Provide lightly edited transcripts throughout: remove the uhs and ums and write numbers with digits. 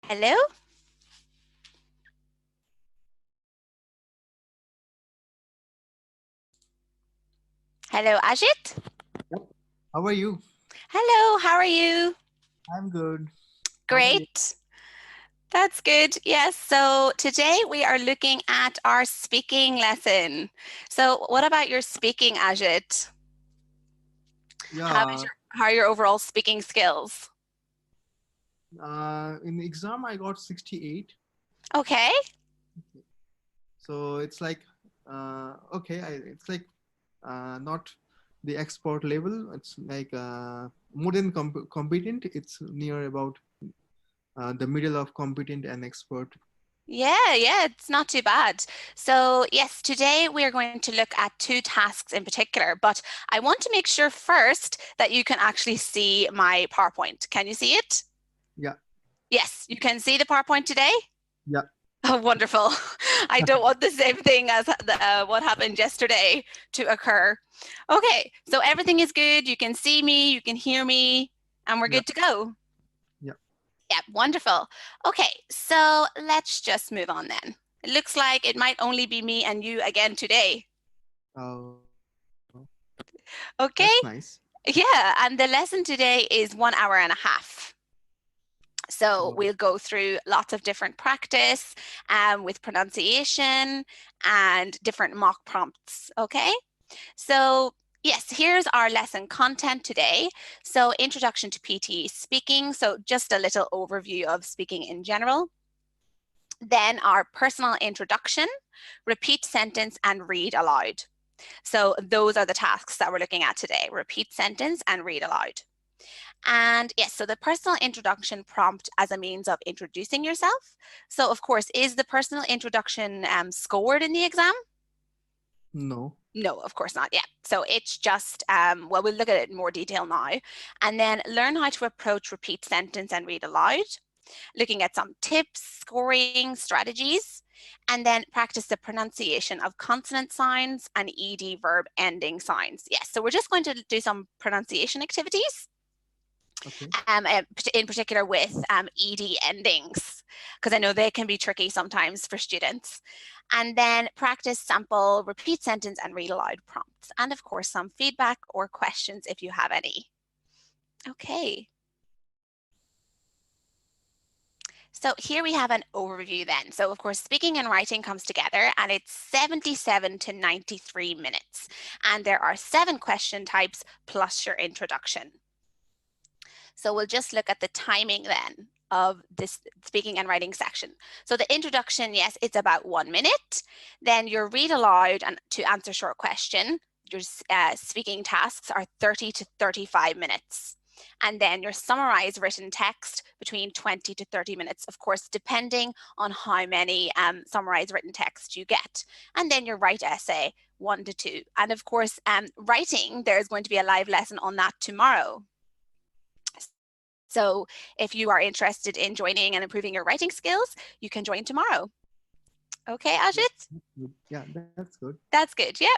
Hello? Hello, Ajit? Yep. How are you? Hello, how are you? I'm good. How are you? Great. That's good. Yes, so today we are looking at our speaking lesson. So what about your speaking, Ajit? Yeah, How are your overall speaking skills? in the exam I got 68. Okay. So it's like, okay, it's like not the expert level. It's like more than competent. It's near about the middle of competent and expert. Yeah, it's not too bad. So yes, today we are going to look at two tasks in particular, but I want to make sure first that you can actually see my PowerPoint. Can you see it? Yeah, Yes, you can see the PowerPoint today? yeah. Oh, wonderful. I don't want the same thing as what happened yesterday to occur. Okay, so everything is good. You can see me, you can hear me, and we're Yeah, good to go. yeah. Yeah, wonderful. Okay, so let's just move on then. It looks like it might only be me and you again today. Oh, that's Okay, nice. yeah, and the lesson today is 1 hour and a half. So Oh, we'll go through lots of different practice with pronunciation and different mock prompts, okay? So yes, here's our lesson content today. So introduction to PTE speaking, so just a little overview of speaking in general. Then our personal introduction, repeat sentence and read aloud. So those are the tasks that we're looking at today, repeat sentence and read aloud. And yes, so the personal introduction prompt as a means of introducing yourself. So of course, is the personal introduction scored in the exam? no. No, of course not. Yeah. So it's just, well, we'll look at it in more detail now. And then learn how to approach repeat sentence and read aloud, looking at some tips, scoring strategies, and then practice the pronunciation of consonant signs and ed verb ending signs. Yes. So we're just going to do some pronunciation activities. Okay. In particular with ed endings, because I know they can be tricky sometimes for students. And then practice sample, repeat sentence, and read aloud prompts. And of course, some feedback or questions if you have any. Okay. So here we have an overview then. So of course, speaking and writing comes together and it's 77 to 93 minutes. And there are 7 question types plus your introduction. So we'll just look at the timing then of this speaking and writing section. So the introduction, yes, it's about 1 minute. Then your read aloud and to answer short question, your speaking tasks are 30 to 35 minutes. And then your summarized written text between 20 to 30 minutes, of course, depending on how many summarized written text you get. And then your write essay, 1 to 2. And of course, writing, there's going to be a live lesson on that tomorrow. So if you are interested in joining and improving your writing skills, you can join tomorrow. Okay, Yeah, Ajit? that's good. Yeah, that's good. That's good. Yep.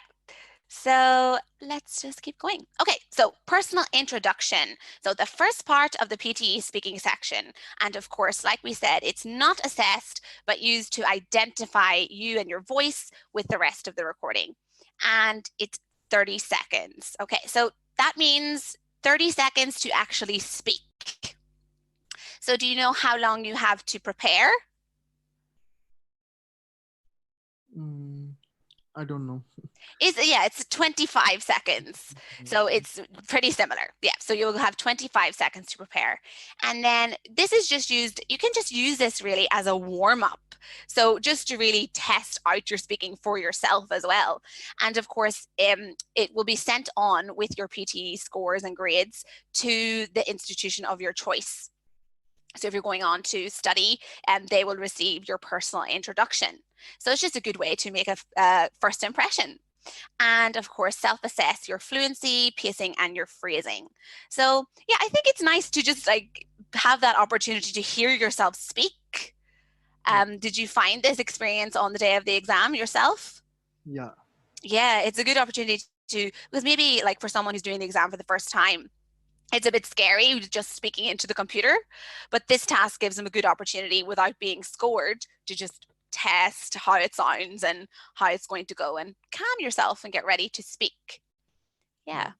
So let's just keep going. Okay, so personal introduction. So the first part of the PTE speaking section. And of course, like we said, it's not assessed, but used to identify you and your voice with the rest of the recording. And it's 30 seconds. Okay, so that means 30 seconds to actually speak. So do you know how long you have to prepare? Mm, I don't know. Yeah, it's 25 seconds. So it's pretty similar. Yeah, so you'll have 25 seconds to prepare. And then this is just used, you can just use this really as a warm up. So just to really test out your speaking for yourself as well. And of course, it will be sent on with your PTE scores and grades to the institution of your choice. So if you're going on to study, they will receive your personal introduction. So it's just a good way to make a first impression. And of course, self-assess your fluency, pacing, and your phrasing. So yeah, I think it's nice to just like have that opportunity to hear yourself speak. Yeah, Did you find this experience on the day of the exam yourself? yeah, Yeah, it's a good opportunity to, because maybe like for someone who's doing the exam for the first time, It's a bit scary just speaking into the computer, but this task gives them a good opportunity without being scored to just test how it sounds and how it's going to go and calm yourself and get ready to speak. Yeah.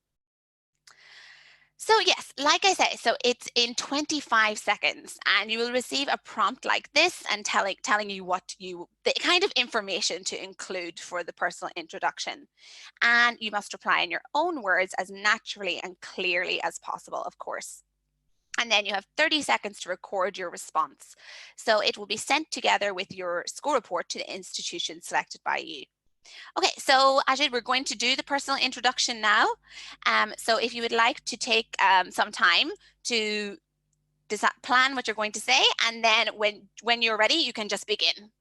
So yes, like I say, so it's in 25 seconds and you will receive a prompt like this and telling you the kind of information to include for the personal introduction. And you must reply in your own words as naturally and clearly as possible, of course. And then you have 30 seconds to record your response. So it will be sent together with your score report to the institution selected by you. Okay, so Ajit, we're going to do the personal introduction now. So if you would like to take some time to plan what you're going to say, and then when you're ready, you can just begin.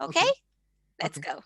Okay, Okay. let's Okay. go.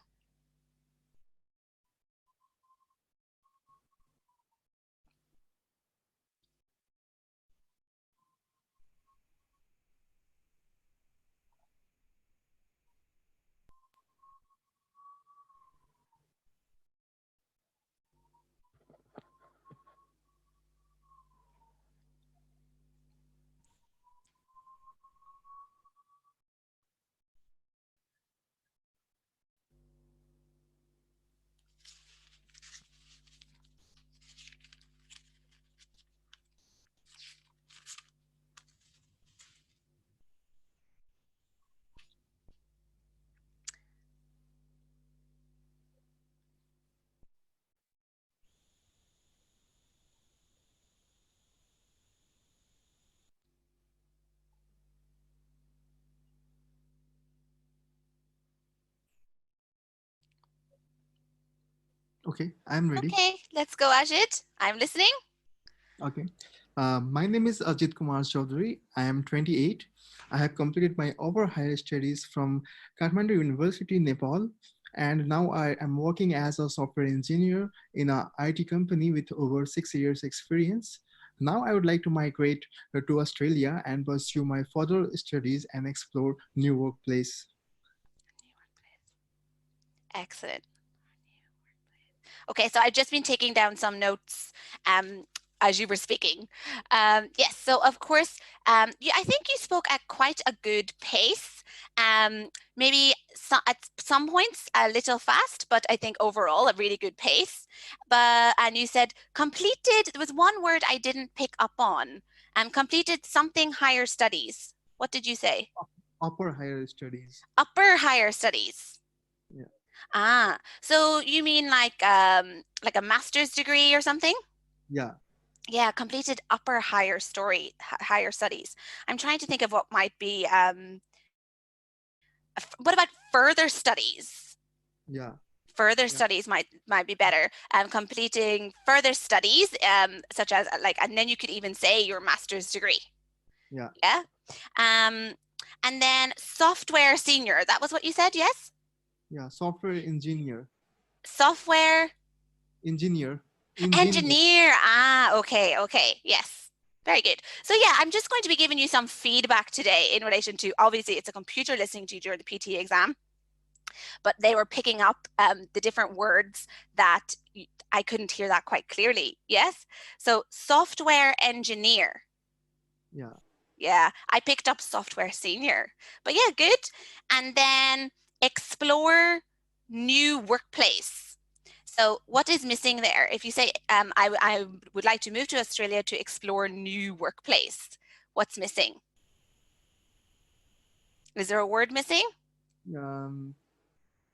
Okay. I'm ready. Okay, let's go, Ajit. I'm listening. Okay. My name is Ajit Kumar Chaudhary. I am 28. I have completed my upper higher studies from Kathmandu University, Nepal, and now I am working as a software engineer in a IT company with over 6 years experience. Now I would like to migrate to Australia and pursue my further studies and explore new workplace. Excellent. Okay, so I've just been taking down some notes um, as you were speaking. Yes, so of course, I think you spoke at quite a good pace. Maybe at some points a little fast, but I think overall a really good pace. And you said completed. There was one word I didn't pick up on. Completed something higher studies. What did you say? Upper higher studies. Upper higher studies. Yeah. So you mean like a master's degree or something? Yeah. Yeah, completed higher studies. I'm trying to think of what might be what about further studies? Yeah. Further Yeah. studies might be better. Completing further studies, such as and then you could even say your master's degree. Yeah. Yeah. Um, and then software senior. That was what you said, yes? Yeah. Software engineer. Software Engineer. Engineer. engineer. Okay, okay. Yes. Very good. So yeah, I'm just going to be giving you some feedback today in relation to, obviously it's a computer listening to you during the PTE exam, but they were picking up the different words that I couldn't hear that quite clearly. Yes. So software engineer. Yeah. Yeah, I picked up software senior, but yeah, good. And then explore new workplace. So what is missing there? If you say, I would like to move to Australia to explore new workplace, what's missing? Is there a word missing? Um,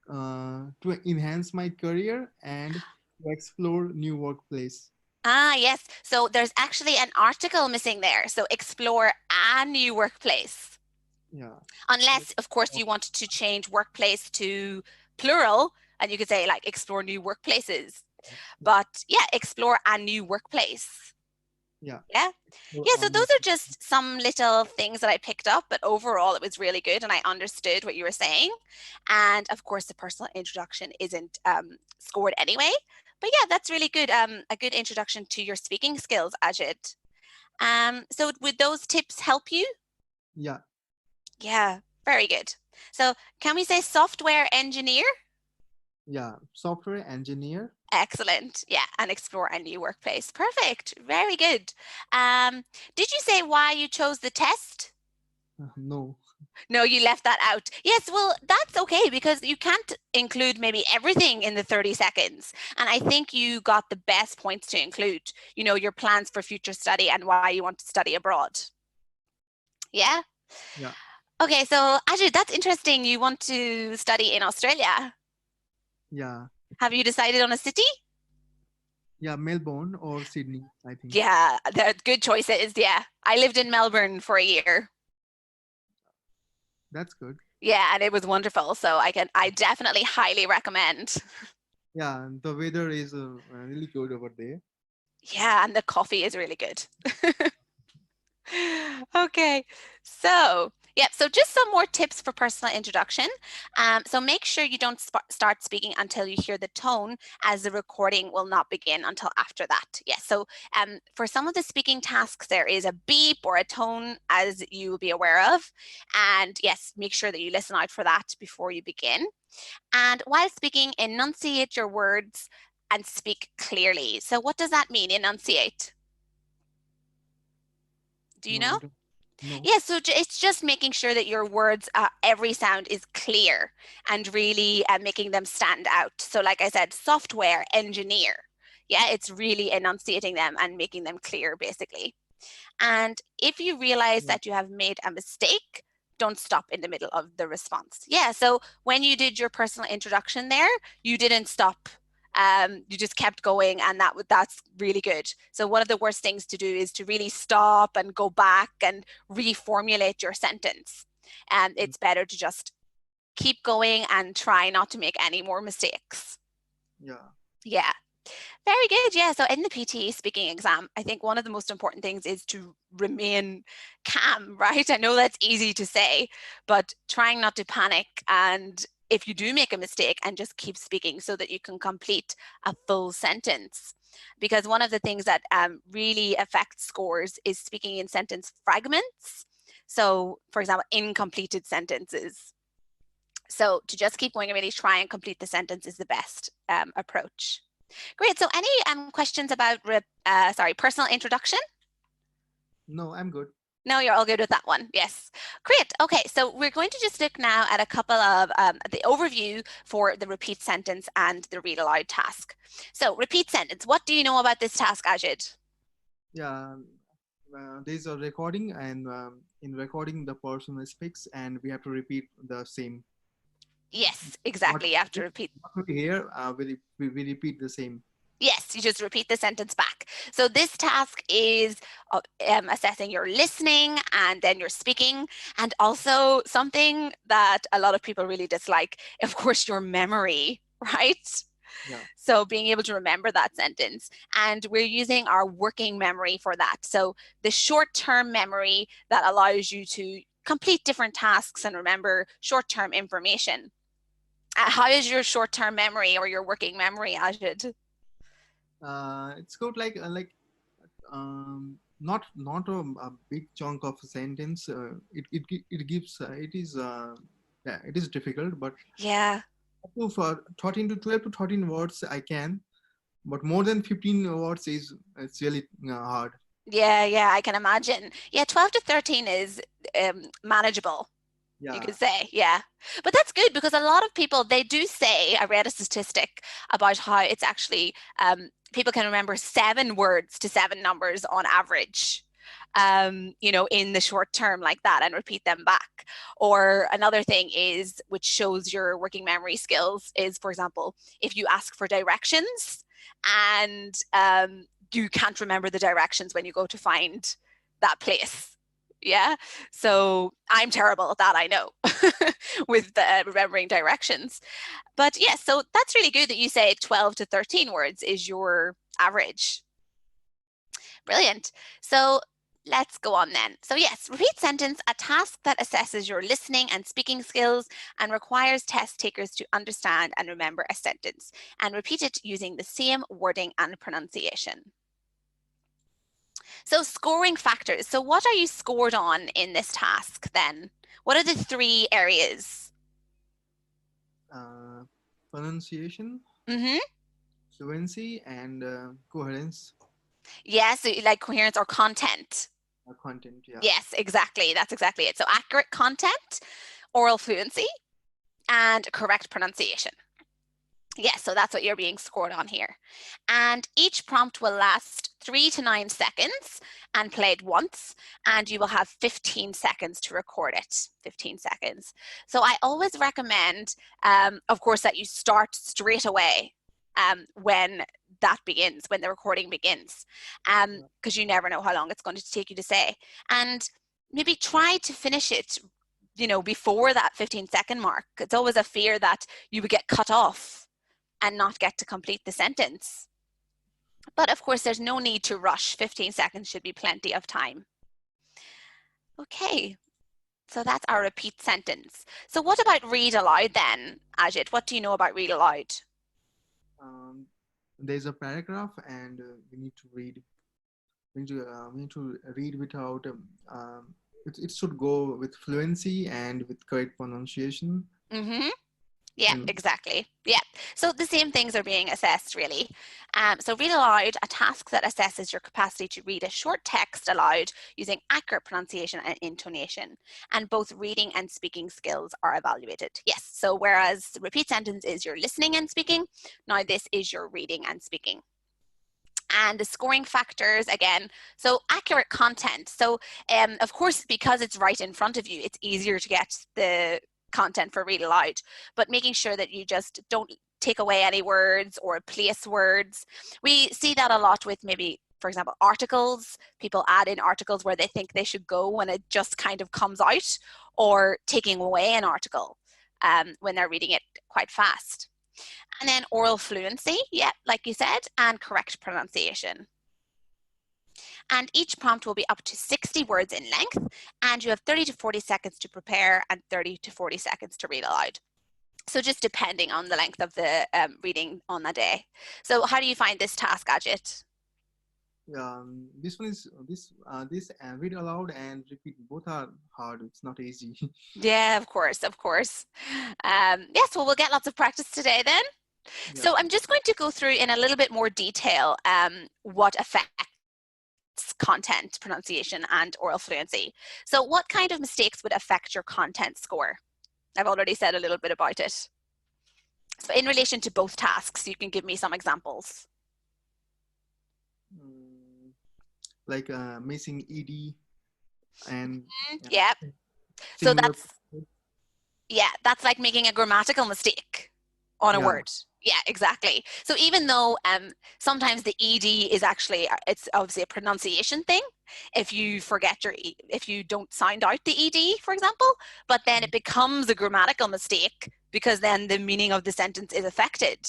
to enhance my career and to explore new workplace. Yes. So there's actually an article missing there. So explore a new workplace. Yeah. Unless, of course, you wanted to change workplace to plural, and you could say like explore new workplaces. Yeah. But yeah, explore a new workplace. Yeah. Yeah. Explore Yeah, a so new. those are just some little things that I picked up, but overall it was really good and I understood what you were saying. And of course, the personal introduction isn't scored anyway. But yeah, that's really good. A good introduction to your speaking skills, Ajit. So would those tips help you? Yeah. Yeah, very good. So can we say software engineer? Yeah. Software engineer. Excellent. Yeah, and explore a new workplace. Perfect. Very good. Did you say why you chose the test? No. No, you left that out. Yes, well, that's okay because you can't include maybe everything in the 30 seconds. And I think you got the best points to include, your plans for future study and why you want to study abroad. Yeah? Yeah. Okay, so Ajit, that's interesting. You want to study in Australia. Yeah. Have you decided on a city? Yeah. Melbourne or Sydney, I think. Yeah, they're good choices. Yeah. I lived in Melbourne for a year. That's good. Yeah, and it was wonderful. So I definitely highly recommend. Yeah. The weather is really good over there. Yeah, and the coffee is really good. Okay, so yeah, so just some more tips for personal introduction. So make sure you don't start speaking until you hear the tone, as the recording will not begin until after that. Yes, so for some of the speaking tasks, there is a beep or a tone, as you will be aware of. And yes, make sure that you listen out for that before you begin. And while speaking, enunciate your words and speak clearly. So what does that mean, enunciate? Do you No, I know? don't. No. Yeah, so it's just making sure that your words, every sound is clear and really making them stand out. So like I said, software engineer. Yeah, it's really enunciating them and making them clear, basically. And if you realize Yeah. that you have made a mistake, don't stop in the middle of the response. Yeah, so when you did your personal introduction there, you didn't stop. You just kept going, and that's really good. So one of the worst things to do is to really stop and go back and reformulate your sentence. And it's better to just keep going and try not to make any more mistakes. Yeah. Yeah. Very good. Yeah. So in the PTE speaking exam, I think one of the most important things is to remain calm, right? I know that's easy to say, but trying not to panic, and if you do make a mistake, and just keep speaking so that you can complete a full sentence. Because one of the things that really affects scores is speaking in sentence fragments. So, for example, incompleted sentences. So to just keep going and really try and complete the sentence is the best approach. Great. So any questions about, personal introduction? No, I'm good. No, you're all good with that one. Yes. Great. Okay. So we're going to just look now at a couple of the overview for the repeat sentence and the read aloud task. So repeat sentence. What do you know about this task, Ajid? Yeah. There's a recording, and in recording, the person speaks, and we have to repeat the same. Yes, What exactly. You have to repeat. what we hear, we repeat the same. Yes, you just repeat the sentence back. So this task is assessing your listening and then your speaking, and also something that a lot of people really dislike, of course, your memory, right? Yeah. So being able to remember that sentence. And we're using our working memory for that. So the short-term memory that allows you to complete different tasks and remember short-term information. How is your short-term memory or your working memory, Ajid? It's good. Not a big chunk of a sentence. It gives it is yeah, it is difficult, but Yeah. up to for 13 to 12 to 13 words I can, but more than 15 words is it's really hard. Yeah, I can imagine. Yeah, 12 to 13 is manageable, you Yeah. could say. Yeah. But that's good because a lot of people, they do say, I read a statistic about how it's actually, people can remember 7 words to 7 numbers on average. In the short term like that and repeat them back. Or another thing is, which shows your working memory skills, is, for example, if you ask for directions and you can't remember the directions when you go to find that place. Yeah. So I'm terrible at that, I know, with remembering directions. But yes, so that's really good that you say 12 to 13 words is your average. Brilliant. So let's go on then. So yes, repeat sentence, a task that assesses your listening and speaking skills and requires test takers to understand and remember a sentence and repeat it using the same wording and pronunciation. So scoring factors. So what are you scored on in this task then? What are the 3 areas? Uh, Pronunciation, Mm-hmm. fluency and coherence Yes, so like coherence or content. content. Yeah. Yes, exactly. That's exactly it. So accurate content, oral fluency, and correct pronunciation. Yes, so that's what you're being scored on here. And each prompt will last 3 to 9 seconds and played once, and you will have 15 seconds to record it. 15 seconds. So I always recommend, of course, that you start straight away when that begins, when the recording begins, because you never know how long it's going to take you to say. And maybe try to finish it, before that 15-second mark. It's always a fear that you would get cut off and not get to complete the sentence. But of course, there's no need to rush. 15 seconds should be plenty of time. Okay, so that's our repeat sentence. So what about read aloud then, Ajit? What do you know about read aloud? Um, there's a paragraph, and we need to read. We need to read without. It should go with fluency and with correct pronunciation. Mm-hmm. Yeah, And exactly. Yeah. So the same things are being assessed, really. So read aloud, a task that assesses your capacity to read a short text aloud using accurate pronunciation and intonation. And both reading and speaking skills are evaluated. Yes. So whereas the repeat sentence is your listening and speaking, now this is your reading and speaking. And the scoring factors again, so accurate content. So of course, because it's right in front of you, it's easier to get the content for read aloud, but making sure that you just don't take away any words or place words. We see that a lot with maybe, for example, articles. People add in articles where they think they should go when it just kind of comes out, or taking away an article when they're reading it quite fast. And then oral fluency, yeah, like you said, and correct pronunciation. And each prompt will be up to 60 words in length, and you have 30 to 40 seconds to prepare and 30 to 40 seconds to read aloud. So just depending on the length of the reading on the day. So how do you find this task, Ajit? this one is this read aloud and repeat both are hard. It's not easy. Yeah, of course, of course. Yes, well, we'll get lots of practice today then. Yeah. So I'm just going to go through in a little bit more detail what affects content, pronunciation, and oral fluency. So what kind of mistakes would affect your content score? I've already said a little bit about it. So in relation to both tasks, you can give me some examples. Mm, like missing ed and Yeah. So singular. that's like making a grammatical mistake on a Yeah. word. Yeah, exactly. So even though sometimes the ed is actually, it's obviously a pronunciation thing. If you forget if you don't sound out the ed, for example, but then it becomes a grammatical mistake because then the meaning of the sentence is affected,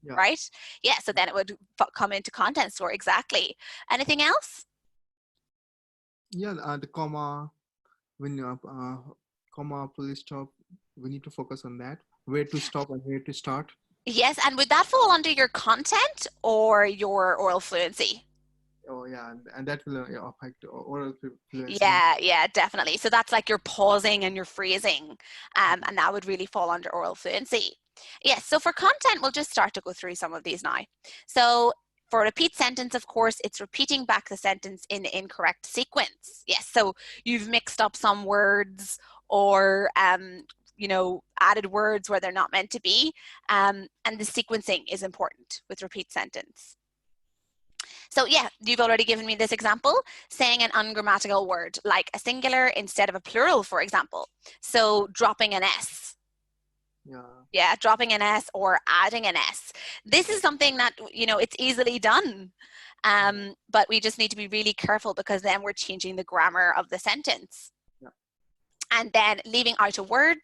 Yeah. right? Yeah, so then it would come into content score. Exactly. Anything else? Yeah. The comma, when comma, full stop, we need to focus on that. Where to stop and where to start. Yes, and would that fall under your content or your oral fluency? Oh yeah, and that will yeah, affect oral fluency. Yeah, definitely. So that's like your pausing and your phrasing, and that would really fall under oral fluency. Yes, so for content, we'll just start to go through some of these now. So for repeat sentence, of course, it's repeating back the sentence in the incorrect sequence. Yes, so you've mixed up some words or added words where they're not meant to be, and the sequencing is important with repeat sentence. So yeah, you've already given me this example, saying an ungrammatical word, like a singular instead of a plural, for example. So dropping an S. Yeah. Yeah, dropping an S or adding an S. This is something that, it's easily done. Yeah. But we just need to be really careful because then we're changing the grammar of the sentence. Yeah. And then leaving out a word.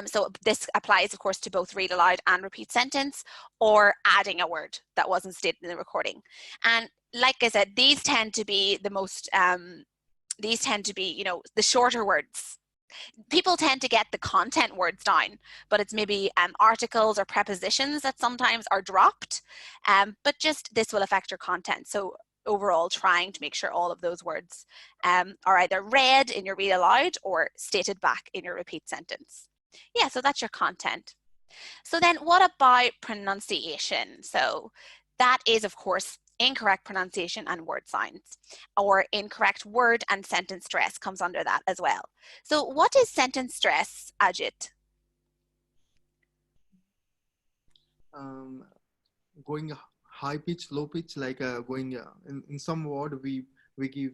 So this applies, of course, to both read aloud and repeat sentence, or adding a word that wasn't stated in the recording. And like I said, these tend to be the most, the shorter words. People tend to get the content words down, but it's maybe articles or prepositions that sometimes are dropped. But just this will affect your content. So overall, trying to make sure all of those words are either read in your read aloud or stated back in your repeat sentence. Yeah, so that's your content. So then what about pronunciation? So that is, of course, incorrect pronunciation and word sounds, or incorrect word and sentence stress comes under that as well. So what is sentence stress, Ajit? Going high pitch, low pitch, like going in some word we give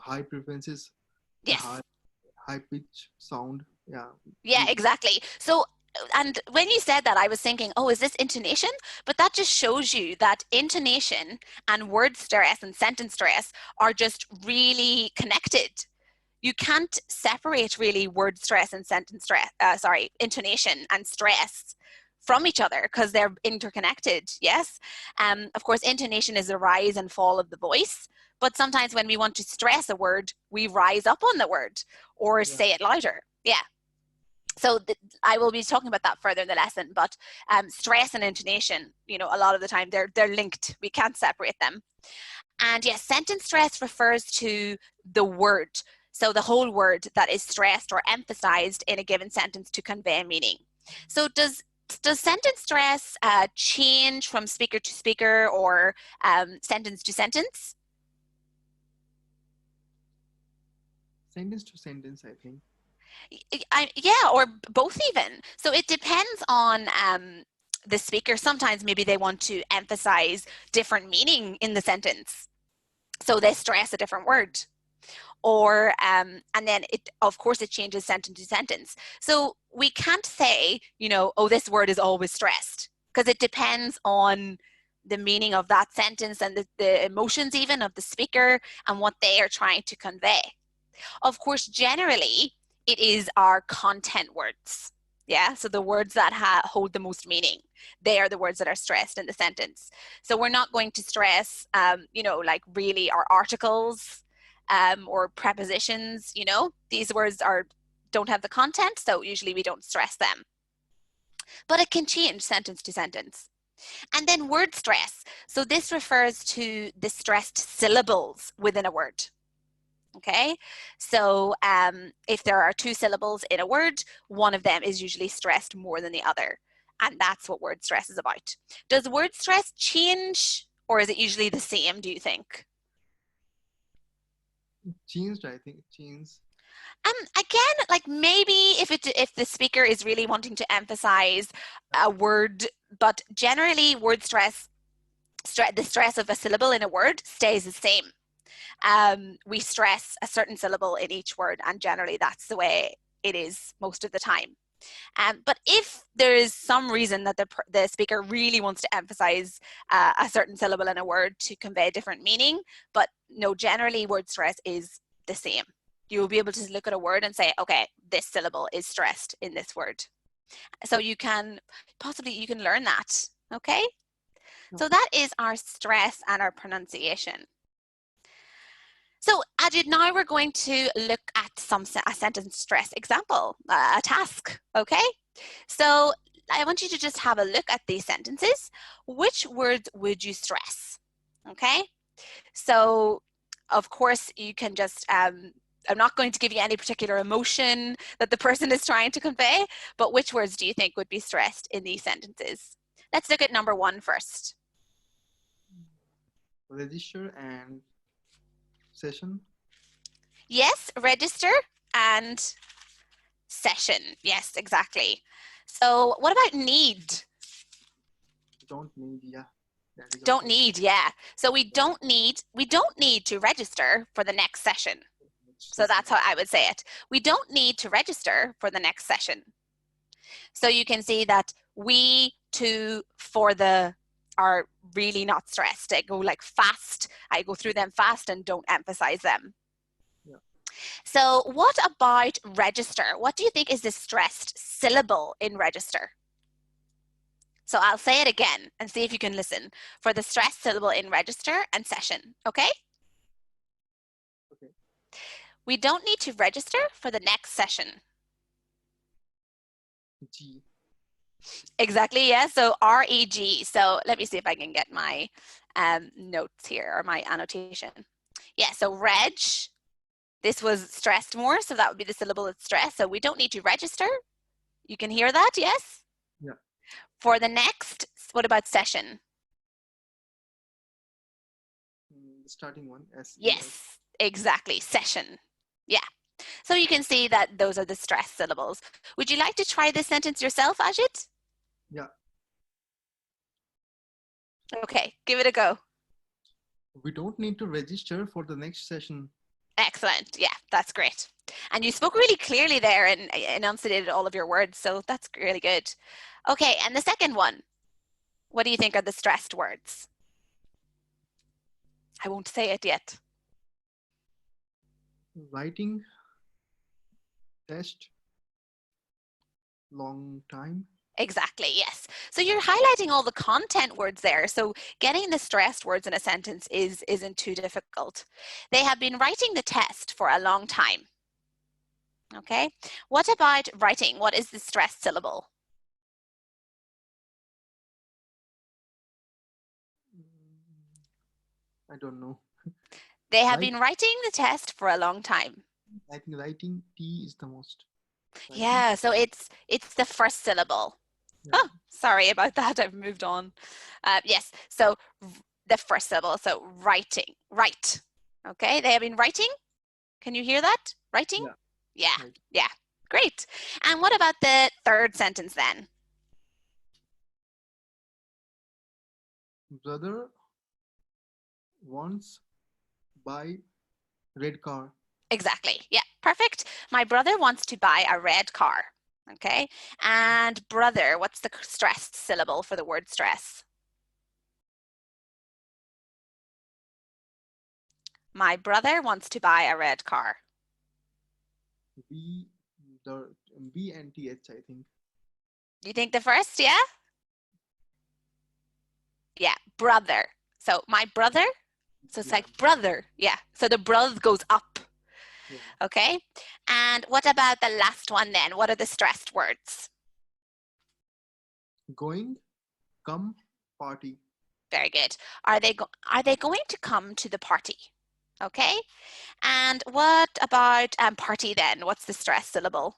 high frequencies, the Yes. high pitch sound. Yeah. Yeah, We, exactly. So, and when you said that, I was thinking, oh, is this intonation? But that just shows you that intonation and word stress and sentence stress are just really connected. You can't separate really word stress and sentence stress, intonation and stress from each other because they're interconnected. Yes. Of course, intonation is the rise and fall of the voice. But sometimes when we want to stress a word, we rise up on the word or yeah. say it louder. Yeah. So I will be talking about that further in the lesson, but stress and intonation, a lot of the time they're linked. We can't separate them. And yes, sentence stress refers to the word. So the whole word that is stressed or emphasized in a given sentence to convey meaning. So does sentence stress change from speaker to speaker or sentence to sentence? Sentence to sentence, I think. Yeah, or both even. So it depends on the speaker. Sometimes maybe they want to emphasize different meaning in the sentence. So they stress a different word. Or, and then of course, it changes sentence to sentence. So we can't say, oh, this word is always stressed, because it depends on the meaning of that sentence and the emotions even of the speaker and what they are trying to convey. Of course, generally, it is our content words. Yeah, so the words that hold the most meaning, they are the words that are stressed in the sentence. So we're not going to stress, like really our articles or prepositions. These words don't have the content, so usually we don't stress them. But it can change sentence to sentence. And then word stress. So this refers to the stressed syllables within a word. Okay, so if there are two syllables in a word, one of them is usually stressed more than the other. And that's what word stress is about. Does word stress change, or is it usually the same, do you think? Changed, I think. Changed. Again, like maybe if the speaker is really wanting to emphasize a word, but generally word stress, the stress of a syllable in a word stays the same. We stress a certain syllable in each word, and generally that's the way it is most of the time. But if there is some reason that the speaker really wants to emphasize a certain syllable in a word to convey a different meaning, but no, generally word stress is the same. You will be able to look at a word and say, okay, this syllable is stressed in this word. So you can learn that, okay? No. So that is our stress and our pronunciation. So Ajit, now we're going to look at a sentence stress example, a task, okay? So I want you to just have a look at these sentences. Which words would you stress, okay? So of course you can just, I'm not going to give you any particular emotion that the person is trying to convey, but which words do you think would be stressed in these sentences? Let's look at number 1 first. Register and session. Yes, register and session. Yes, exactly. So what about need? Don't need. Yeah, that is Don't also. need, yeah. So we don't need to register for the next session. So Session. that's how I would say it. We don't need to register for the next session. So you can see that we, to, for the are really not stressed. I go like fast. I go through them fast and don't emphasize them. Yeah. So what about register? What do you think is the stressed syllable in register? So I'll say it again and see if you can listen for the stressed syllable in register and session, okay? Okay. We don't need to register for the next session. G. Exactly, yeah, so REG. So let me see if I can get my notes here or my annotation. Yeah, so reg, this was stressed more, so that would be the syllable that's stressed. So we don't need to register. You can hear that, yes? Yeah. For the next, what about session? The starting one, S-E-S. Yes, exactly, session. Yeah. So you can see that those are the stressed syllables. Would you like to try this sentence yourself, Ajit? Yeah. Okay, give it a go. We don't need to register for the next session. Excellent. Yeah, that's great. And you spoke really clearly there and enunciated all of your words, so that's really good. Okay, and the second one, what do you think are the stressed words? I won't say it yet. Writing, test, long time. Exactly, yes. So you're highlighting all the content words there. So getting the stressed words in a sentence isn't too difficult. They have been writing the test for a long time. Okay. What about writing? What is the stressed syllable? I don't know. They have been writing the test for a long time. I think writing, T is the most. Writing. Yeah, so it's the first syllable. Yeah. Oh, sorry about that. I've moved on. Yes, so the first syllable. So writing, write. Okay, they have been writing. Can you hear that? Writing? Yeah. Yeah, Right. yeah. Great. And what about the third sentence then? Brother wants buy red car. Exactly. Yeah, perfect. My brother wants to buy a red car. Okay. And brother, what's the stressed syllable for the word stress? My brother wants to buy a red car. B, the B and TH, I think. You think the first, yeah? Yeah, brother. So my brother, so it's like brother, yeah. So the brother goes up, Yeah. okay? And what about the last one then? What are the stressed words? Going, come, party. Very good. Are they going to come to the party? Okay. And what about party then? What's the stress syllable?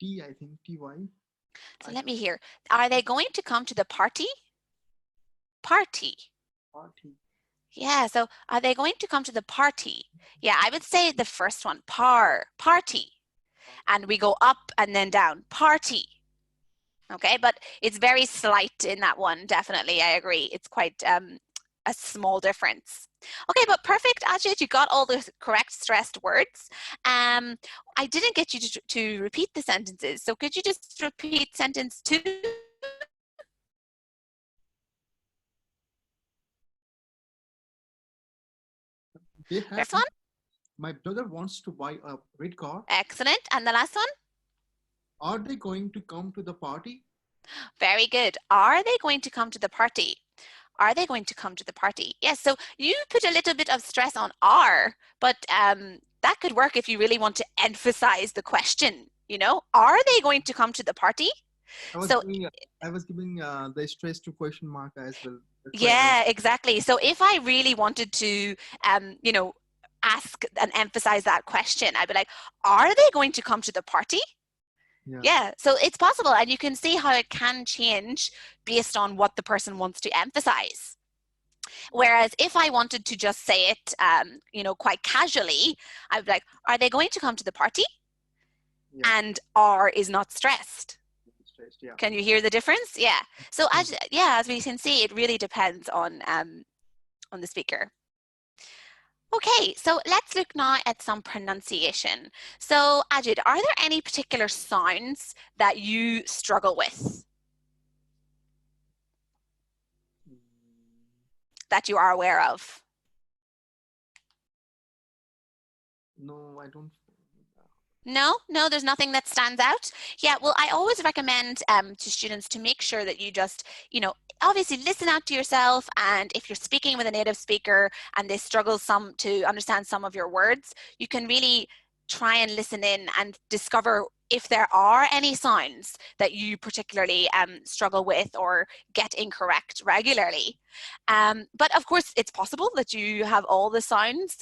T, I think, TY. So let me hear. Are they going to come to the party? Party. Party. Yeah, so are they going to come to the party? Yeah, I would say the first one, party. And we go up and then down, party. Okay, but it's very slight in that one, definitely, I agree. It's quite a small difference. Okay, but perfect, Ajit, you got all the correct stressed words. I didn't get you to repeat the sentences, so could you just repeat sentence 2? They have. First one? My brother wants to buy a red car. Excellent. And the last one? Are they going to come to the party? Very good. Are they going to come to the party? Are they going to come to the party? Yes, so you put a little bit of stress on are, but that could work if you really want to emphasize the question, you know? Are they going to come to the party? I was giving the stress to question mark as well. Yeah, exactly. So if I really wanted to, you know, ask and emphasize that question, I'd be like, are they going to come to the party? Yeah, so it's possible, and you can see how it can change based on what the person wants to emphasize. Whereas if I wanted to just say it, you know, quite casually, I'd be like, are they going to come to the party? Yeah. And are is not stressed. Yeah. Can you hear the difference? Yeah. So as we can see, it really depends on the speaker. Okay, so let's look now at some pronunciation. So Ajit, are there any particular sounds that you struggle with? That you are aware of? No, I don't. No, there's nothing that stands out. Yeah, well, I always recommend to students to make sure that you just, you know, obviously listen out to yourself, and if you're speaking with a native speaker and they struggle to understand some of your words, you can really try and listen in and discover if there are any sounds that you particularly struggle with or get incorrect regularly. But of course, it's possible that you have all the sounds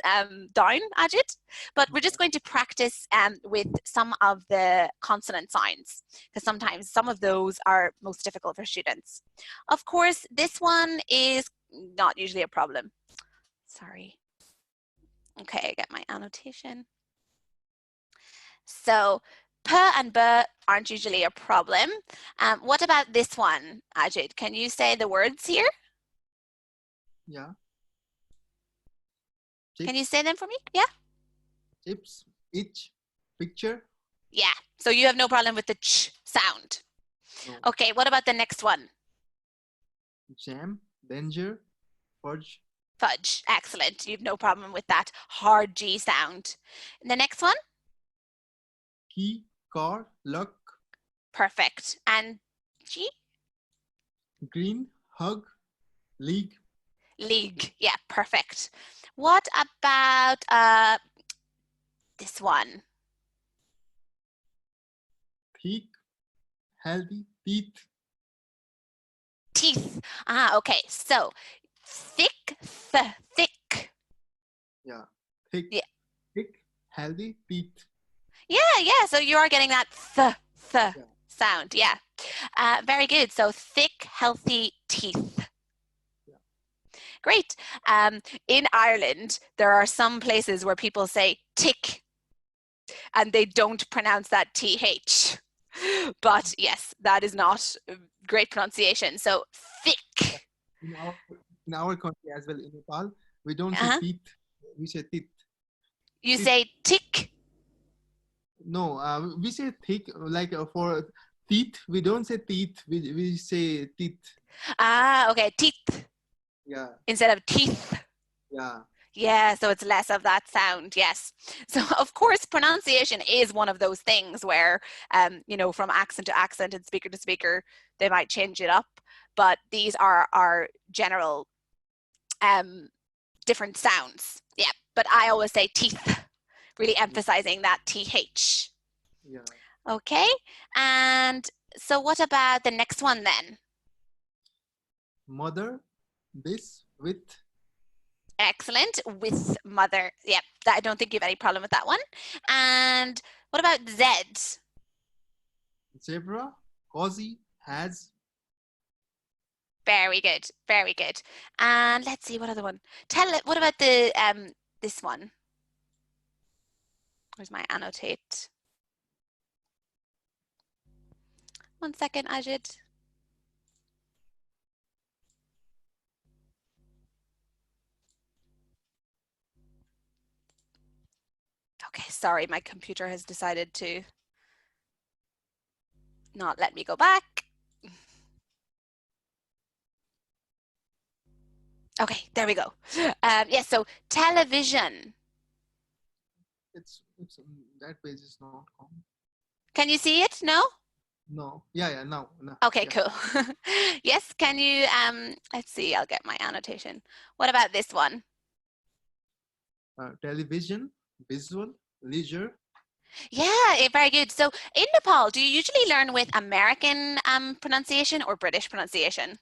down, Ajit, but we're just going to practice with some of the consonant sounds, because sometimes some of those are most difficult for students. Of course, this one is not usually a problem. Sorry. Okay, I get my annotation. So P and B aren't usually a problem. What about this one, Ajit? Can you say the words here? Yeah. Can Chips, you say them for me? Yeah? chips, itch, picture. Yeah. So you have no problem with the ch sound. No. Okay, what about the next one? Jam, danger, fudge, Fudge. Excellent. You have no problem with that hard G sound. And the next one? key, car, luck, Perfect. And G? green, hug, league, League. Yeah, perfect. What about this one? thick, healthy, teeth. Teeth. Okay. So thick, thick. Yeah. Thick, Yeah. thick, healthy, teeth. Yeah. So you are getting that Yeah. sound. Yeah. Very good. So thick, healthy teeth. Yeah. Great. In Ireland, there are some places where people say tick and they don't pronounce that TH. But yes, that is not great pronunciation. So thick. In our in our country as well, in Nepal, we don't say Uh-huh. teeth, we say teeth. You Teeth. say tick. No, we say thick, like for teeth, we don't say teeth, we say teeth. Okay, teeth Yeah, instead of teeth. yeah, Yeah, so it's less of that sound, yes. So of course, pronunciation is one of those things where, from accent to accent and speaker to speaker, they might change it up. But these are our general different sounds. Yeah, but I always say teeth, really emphasizing that TH. yeah. Okay, and so what about the next one then? Mother, this, with, Excellent. With mother. Yep, I don't think you have any problem with that one. And what about Z? zebra, cozy, has, Very good. Very good. And let's see what other one. What about the this one? Where's my annotate? One second, Ajit. Okay, sorry, my computer has decided to not let me go back. Okay, there we go. Yes, so television. it's that page is not common. Can you see it? No? No, yeah, no, no. Okay, Yeah. cool. Yes, can you, let's see, I'll get my annotation. What about this one? Television, visual, leisure, Yeah, very good. So in Nepal, do you usually learn with American pronunciation or British pronunciation?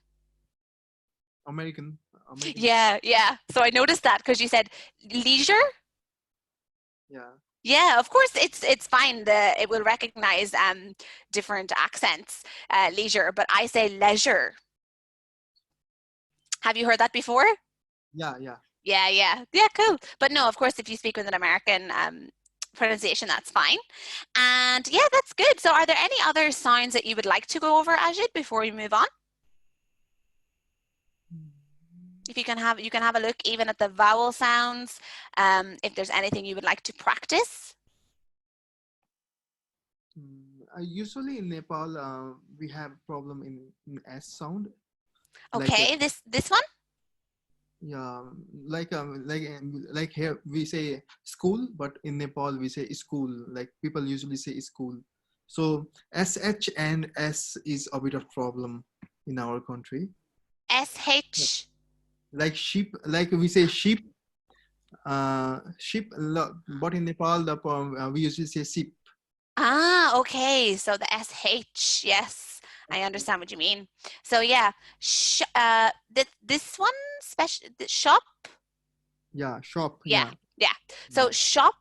American, American. Yeah. So I noticed that because you said leisure. Yeah, Yeah, of course it's fine. It will recognize different accents, leisure, but I say leisure. Have you heard that before? yeah. Yeah, cool. But no, of course, if you speak with an American pronunciation, that's fine. And yeah, that's good. So are there any other sounds that you would like to go over, Ajit, before we move on? If you can have a look even at the vowel sounds, if there's anything you would like to practice. Usually in Nepal, we have problem in S sound. Like Okay, this one? yeah, like here we say school, but in Nepal we say school. Like people usually say school. So SH and S is a bit of problem in our country. SH. Like sheep, like we say sheep, sheep. But in Nepal, we usually say sheep. Ah, okay. So the SH, yes, I understand what you mean. So yeah, this one special shop. Yeah, shop. Yeah, Yeah, yeah. So yeah. shop,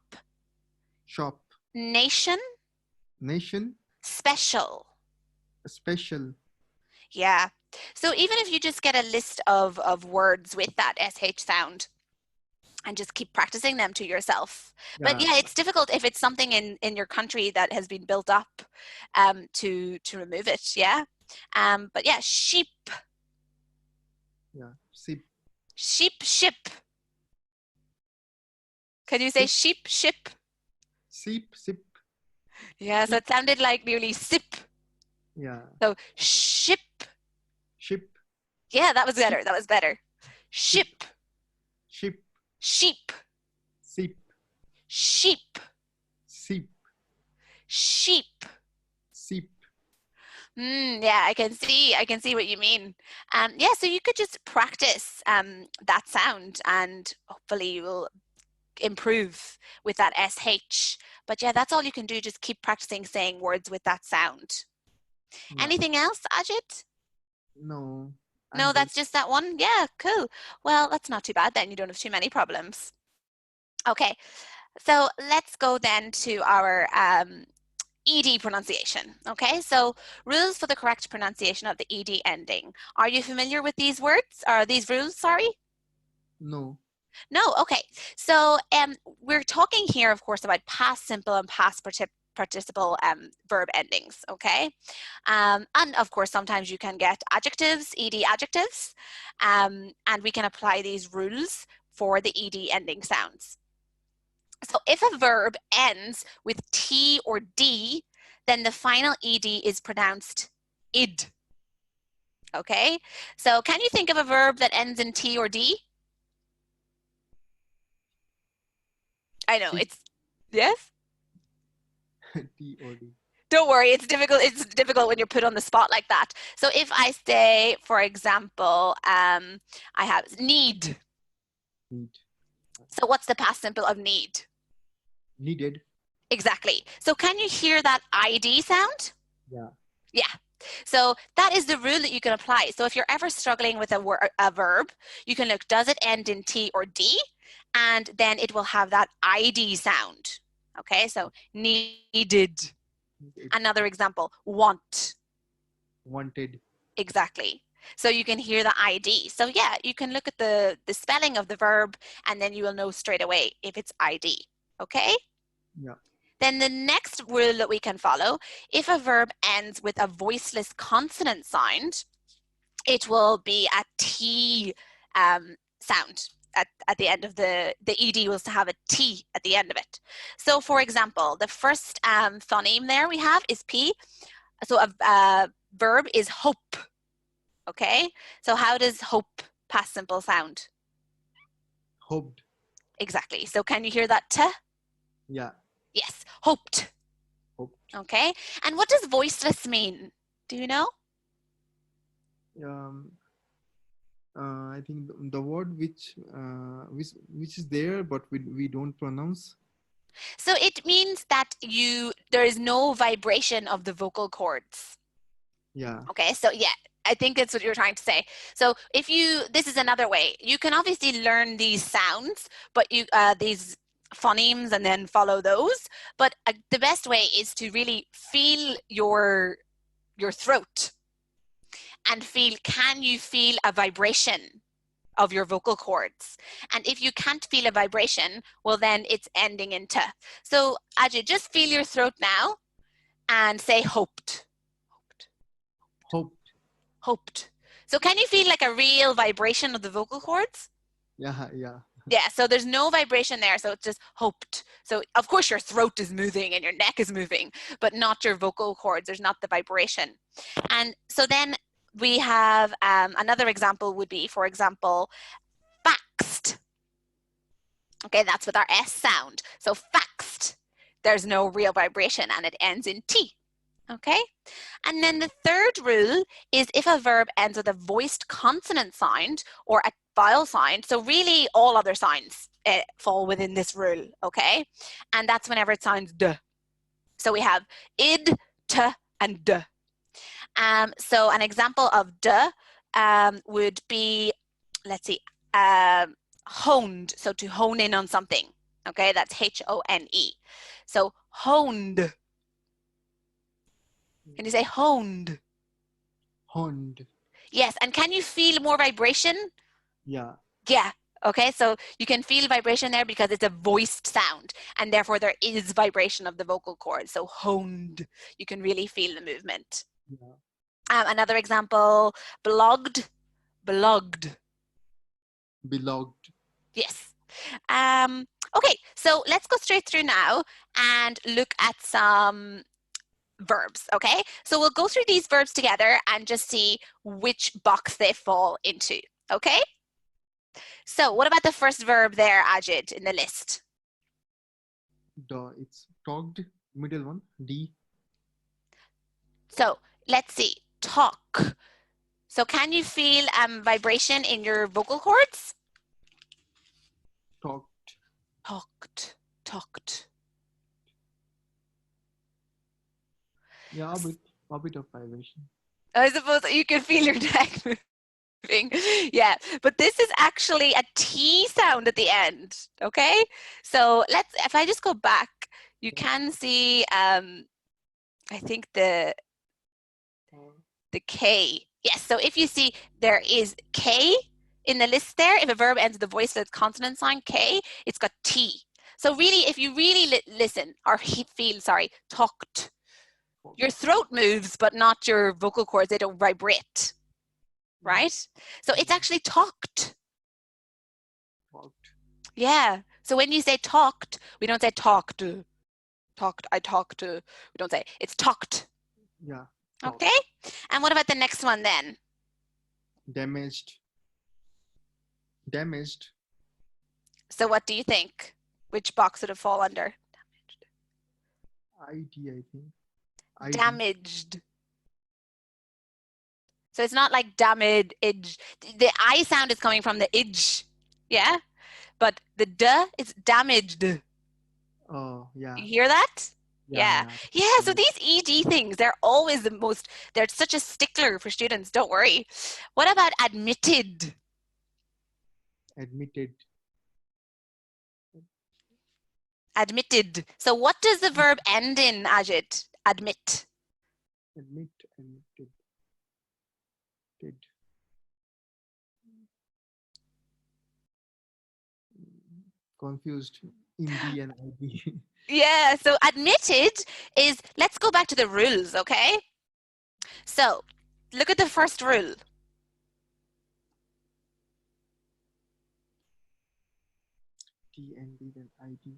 Shop. nation, Nation. special. Special. Yeah. So even if you just get a list of words with that SH sound and just keep practicing them to yourself. But Yeah, yeah, it's difficult if it's something in your country that has been built up to remove it. Yeah. But yeah, sheep, yeah. Sip. sheep, ship. Can you say Sip. sheep, ship? Sip. Sip. Yeah, so Sip. it sounded like nearly sip. Yeah. So ship. Ship. Yeah, that was Sip. better. That was better. Sip. Ship, Ship. sheep, Sip. sheep, Sip. sheep. Sip. Yeah, I can see what you mean. Yeah, so you could just practice that sound and hopefully you will improve with that SH. But yeah, that's all you can do. Just keep practicing saying words with that sound. Yeah. Anything else, Ajit? No, I'm No, good. that's just that one? Yeah, cool. Well, that's not too bad then. You don't have too many problems. Okay, so let's go then to our ED pronunciation. Okay, so rules for the correct pronunciation of the ED ending. Are you familiar with these words or these rules? Sorry. No. No, okay. So we're talking here, of course, about past simple and past participle verb endings, okay? And of course, sometimes you can get adjectives, ED adjectives, and we can apply these rules for the ED ending sounds. So if a verb ends with T or D, then the final ED is pronounced id, okay? So can you think of a verb that ends in T or D? I know, Sit. it's, yes? T O D. Don't worry, it's difficult. It's difficult when you're put on the spot like that. So if I say, for example, I have need. Need. So what's the past simple of need? Needed. Exactly. So can you hear that ID sound? Yeah. Yeah. So that is the rule that you can apply. So if you're ever struggling with a verb, you can look, does it end in T or D? And then it will have that ID sound. Okay, so needed. Needed. Another example, want. Wanted. Exactly. So you can hear the ID. So yeah, you can look at the spelling of the verb and then you will know straight away if it's ID. Okay? Yeah. Then the next rule that we can follow, if a verb ends with a voiceless consonant sound, it will be a T sound at the end of the ED will have a T at the end of it. So for example, the first phoneme there we have is P. So a verb is hope. Okay, so how does hope past simple sound? Hoped. Exactly. So can you hear that T? Yeah. Yes, hoped. Hoped. Okay, and what does voiceless mean? Do you know? Um. I think the word which is there, but we don't pronounce. So it means that there is no vibration of the vocal cords. Yeah. Okay, so yeah, I think that's what you're trying to say. So this is another way. You can obviously learn these sounds, but these phonemes and then follow those. But the best way is to really feel your throat and feel, can you feel a vibration of your vocal cords? And if you can't feel a vibration, well then it's ending in T. So Ajay, just feel your throat now and say hoped. Hoped. Hoped. So can you feel like a real vibration of the vocal cords? Yeah. Yeah. Yeah, so there's no vibration there, so it's just hoped. So of course your throat is moving and your neck is moving, but not your vocal cords. There's not the vibration. And so then we have another example would be, for example, faxed. Okay, that's with our S sound. So faxed, there's no real vibration and it ends in T. Okay, and then the third rule is if a verb ends with a voiced consonant sound or a vowel sound, so really all other sounds fall within this rule, okay? And that's whenever it sounds D. So we have id, t, and d. So an example of d would be, let's see, honed. So to hone in on something. Okay, that's H-O-N-E. So honed. Can you say honed? Honed. Yes, and can you feel more vibration? Yeah. Yeah. Okay, so you can feel vibration there because it's a voiced sound, and therefore there is vibration of the vocal cord. So honed, you can really feel the movement. Yeah. Another example, blogged, blogged. Belogged. Yes. Okay, so let's go straight through now and look at some verbs, okay? So we'll go through these verbs together and just see which box they fall into, okay? So what about the first verb there, Ajid, in the list? It's talked. Middle one. D. So let's see, talk. So can you feel vibration in your vocal cords? Talked. Talked, talked. Yeah, a bit of vibration. I suppose you can feel your neck moving. Yeah, but this is actually a T sound at the end, okay? So if I just go back, you can see, I think the K. Yes, so if you see there is K in the list there, if a verb ends with a voiceless consonant sign, K, it's got T. So really, if you really listen, or feel, sorry, talked, your throat moves, but not your vocal cords, they don't vibrate, right? So it's actually talked. Talked. Yeah. So when you say talked, we don't say talked, talked, I talked. We don't say, it's talked. Yeah. Talked. Okay. And what about the next one then? Damaged. Damaged. So what do you think? Which box would it fall under? ID, I think. ID. Damaged. So it's not like damaged. The I sound is coming from the idge. Yeah. But the d is damaged. Oh, yeah. You hear that? Yeah. So Yeah. these ED things, they're always they're such a stickler for students. Don't worry. What about admitted? Admitted. Admitted. So what does the verb end in, Ajit? Admit. Admit. Admitted. Did. Confused. Indie and ID. Yeah, so admitted is, let's go back to the rules, okay? So look at the first rule. T and D then ID.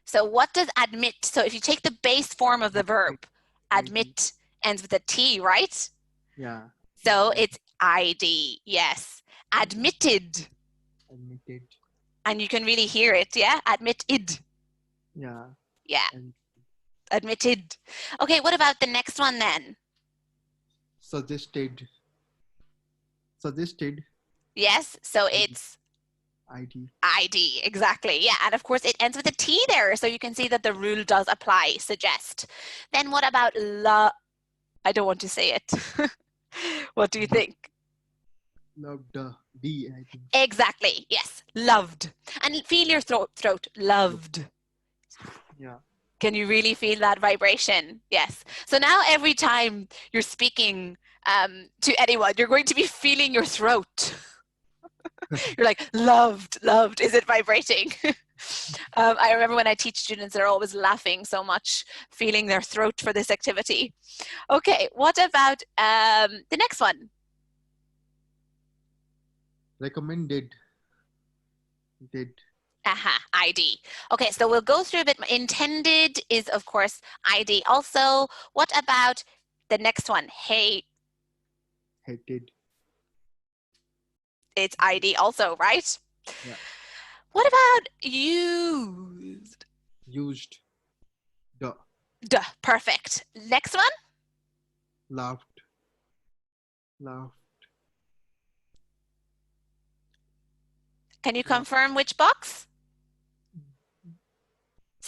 So what does admit? So if you take the base form of the verb, admit ends with a T, right? Yeah. So it's ID, yes. Admitted. Admitted. And you can really hear it, yeah? Admitted. Yeah. Yeah. Admitted. Okay, what about the next one then? Suggested. Suggested. Yes, so it's ID. ID, exactly. Yeah, and of course it ends with a T there, so you can see that the rule does apply, suggest. Then what about I don't want to say it. What do you think? Loved. D, I think. Exactly, yes, loved. And feel your throat, loved. Yeah. Can you really feel that vibration? Yes. So now every time you're speaking to anyone, you're going to be feeling your throat. You're like, loved, loved. Is it vibrating? I remember when I teach students, they're always laughing so much, feeling their throat for this activity. Okay, what about the next one? Recommended. Did. Aha, ID. Okay, so we'll go through a bit. Intended is, of course, ID also. What about the next one? Hey. Hated. It's ID also, right? Yeah. What about used? Used. Duh. Duh, perfect. Next one? Laughed. Laughed. Can you confirm which box?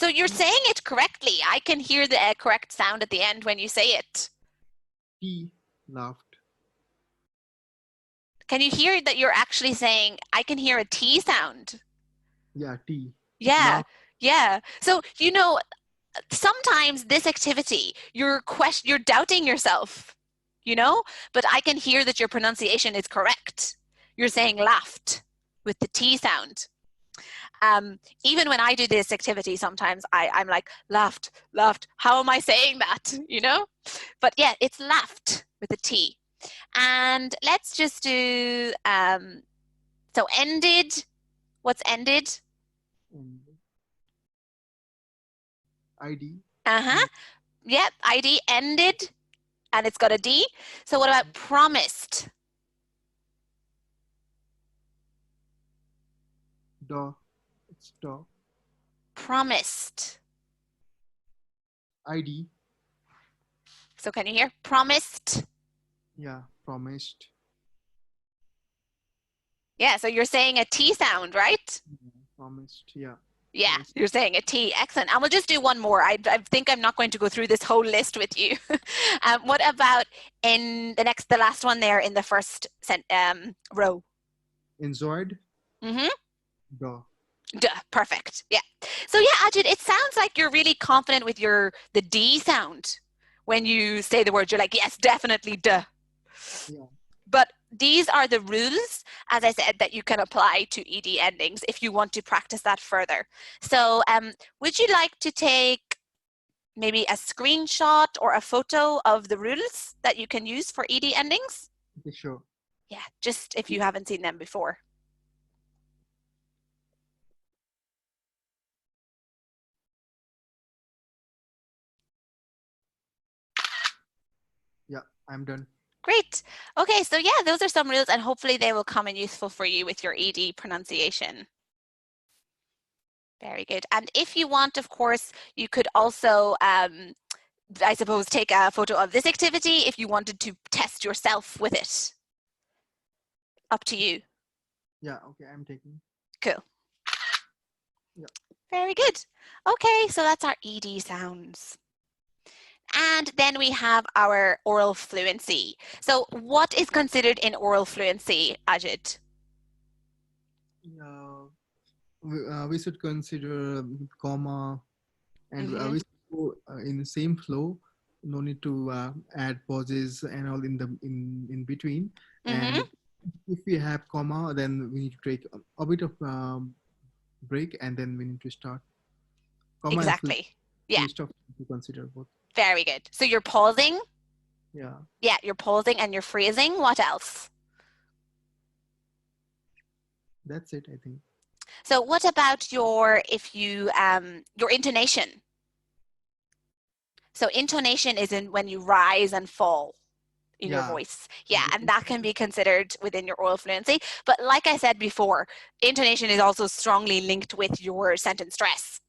So you're saying it correctly. I can hear the correct sound at the end when you say it. T, laughed. Can you hear that you're actually saying, I can hear a T sound? Yeah, T. Yeah, Laughed. yeah. So, you know, sometimes this activity, you're doubting yourself, you know, but I can hear that your pronunciation is correct. You're saying laughed with the T sound. Even when I do this activity, sometimes I'm like, laughed, laughed. How am I saying that, you know? But yeah, it's laughed with a T. And let's just do, so ended. What's ended? And ID. Uh-huh. Yep, ID ended, and it's got a D. So what about promised? Da. It's da. Promised. ID. So can you hear? Promised. Yeah, promised. Yeah, so you're saying a T sound, right? Promised. Yeah. Yeah, Promised. you're saying a T. Excellent. And we'll just do one more. I think I'm not going to go through this whole list with you. What about in the last one there in the first row? Enjoyed. Mm-hmm. Da. Duh, perfect. Yeah. So yeah, Ajit, it sounds like you're really confident with the D sound when you say the word. You're like, yes, definitely duh. Yeah. But these are the rules, as I said, that you can apply to ED endings if you want to practice that further. So would you like to take maybe a screenshot or a photo of the rules that you can use for ED endings? Okay, sure. Yeah, just if you haven't seen them before. Yeah, I'm done. Great. Okay, so yeah, those are some rules, and hopefully they will come in useful for you with your ED pronunciation. Very good. And if you want, of course, you could also, I suppose, take a photo of this activity if you wanted to test yourself with it. Up to you. Yeah, okay, I'm taking. Cool. Yeah. Very good. Okay, so that's our ED sounds. And then we have our oral fluency. So what is considered in oral fluency, Ajit? Yeah, we should consider comma, and Mm-hmm. we should go in the same flow. No need to add pauses and all in between. Mm-hmm. And if we have comma, then we need to take a bit of break, and then we need to start. Comma and Exactly. Yeah, full stop to consider both. very good. So you're pausing. Yeah, Yeah, you're pausing and you're phrasing. What else? that's it, I think. So what about your intonation? So intonation is in when you rise and fall in your Yeah. voice. Yeah, and that can be considered within your oral fluency. But like I said before, intonation is also strongly linked with your sentence stress.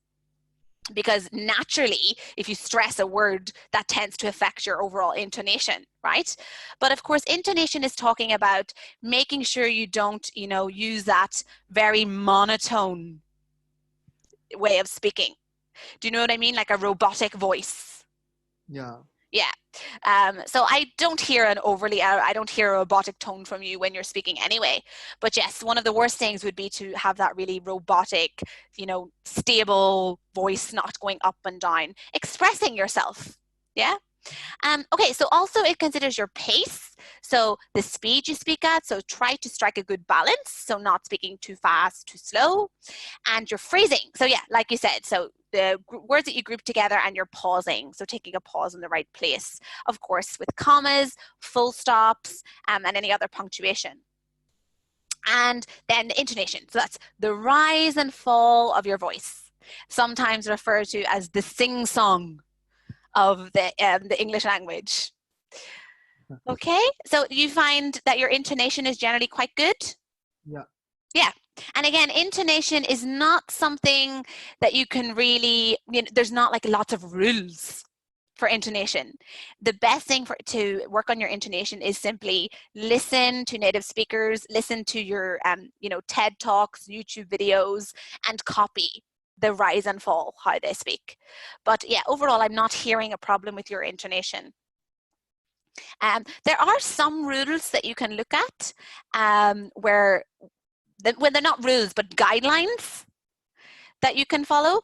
Because naturally, if you stress a word, that tends to affect your overall intonation, right? But of course, intonation is talking about making sure you don't, use that very monotone way of speaking. Do you know what I mean? Like a robotic voice. Yeah. Yeah. So I don't hear I don't hear a robotic tone from you when you're speaking anyway. But yes, one of the worst things would be to have that really robotic, stable voice not going up and down, expressing yourself. Yeah. Okay, so also it considers your pace, so the speed you speak at, so try to strike a good balance, so not speaking too fast, too slow, and your phrasing. So yeah, like you said, so the words that you group together and you're pausing, so taking a pause in the right place, of course, with commas, full stops, and any other punctuation. And then the intonation, so that's the rise and fall of your voice, sometimes referred to as the sing-song of the English language. Okay, so you find that your intonation is generally quite good? Yeah. Yeah. And again, intonation is not something that you can really, there's not like lots of rules for intonation. The best thing to work on your intonation is simply listen to native speakers, listen to your, TED Talks, YouTube videos, and copy the rise and fall, how they speak. But yeah, overall, I'm not hearing a problem with your intonation. There are some rules that you can look at where, when they're not rules, but guidelines that you can follow.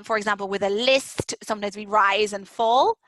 For example, with a list, sometimes we rise and fall.